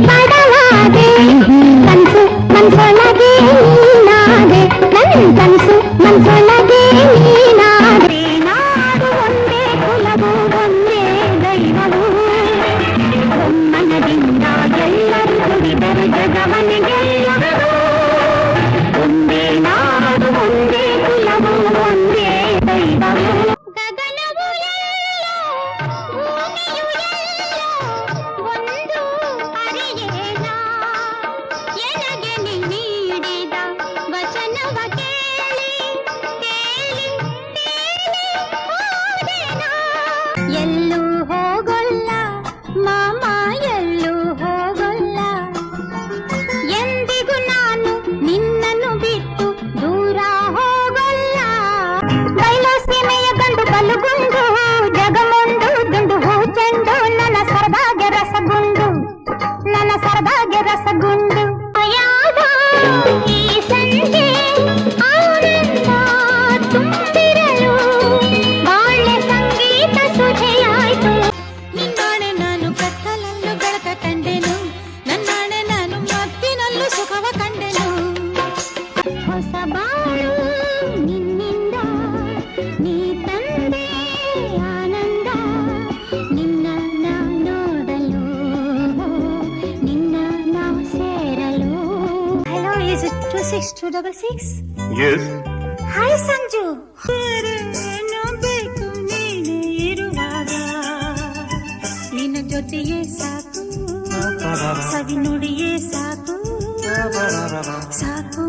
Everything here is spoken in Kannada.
ಪಡಲಾದೆ ಕನಸು ಮನಸೊಳಗೆ ನೀನಾದೆ ನನ್ನ ಕನಸು ಮನಸೊಳಗೆ ನೀನಾದೆ ನಾಡು ಒಂದೇ ಕುಲವು ಒಂದೇ ದೈವವು ಮನದಿಂದ ಎಲ್ಲರೂ ದುಡಿದರೆ ಜಗವನ್ನೇ ಗೆಲ್ಲುವುದು ಒಂದೇ ನಾಡು ಒಂದೇ ಕುಲವು ಒಂದೇ ದೈವವು ಗಗನವು ಎಲ್ಲೋ ಭೂಮಿಯು ಎಲ್ಲೋ ಒಂದು ಅರಿಯೇನ ಎನಗೆ ನೀಡಿದ ವಚನವ ಕೇಳಿ ಕೇಳಿ ಕೇಳಿ ಹೋದೆನಾ ಎಲ್ಲೂ ಹೋಗಲ್ಲ ಮಾಮ ಎಲ್ಲೂ ಹೋಗಲ್ಲ ಎಂದಿಗೂ ನಾನು ನಿನ್ನನ್ನು ಬಿಟ್ಟು ದೂರ ಹೋಗಲ್ಲ ಬಯಲು ಸೀಮೆಯ ಗಂಡು ಬಲುಗುಂಡು ಜಗಮುಂಡು ದುಂಡು ಹೂ ಚೆಂಡು ನನ್ನ ಸರದಾಗೆ ರಸಗುಂಡು ನನ್ನ ಸರದಾಗೆ ರಸಗುಂಡು ಯಾದ ಈ ಸಂಜೆ ಆನಂದ ತುಂಬಿರಲು ಬಾಳೆ ಸಂಗೀತ ಸುಧೆಯಾಯ್ತು ನಿನ್ನಾಣೆ ನಾನು ಕತ್ತಲಲ್ಲೂ ಬೆಳಕ ಕಂಡೆನು ನನ್ನಾಣೆ ನಾನು ಮತ್ತಿನಲ್ಲೂ ಸುಖವ ಕಂಡೆನು ಹೊಸ ಬಾಳು ನಿನ್ನಿಂದ ನೀ ತಂದೆ ಆನಂದ ನಿನ್ನ ನಾ ನೋಡಲು ನಿನ್ನ ನಾ ಸೇರಲು hello is it 26266 Yes. Hi Sanju ಬೇಕು ನೀನೇ ಇರುವಾಗ ನಿನ್ನ ಜೊತೆಯೇ ಸಾಕು ಸವಿ ನುಡಿಯೇ ಸಾಕು ಸಾಕು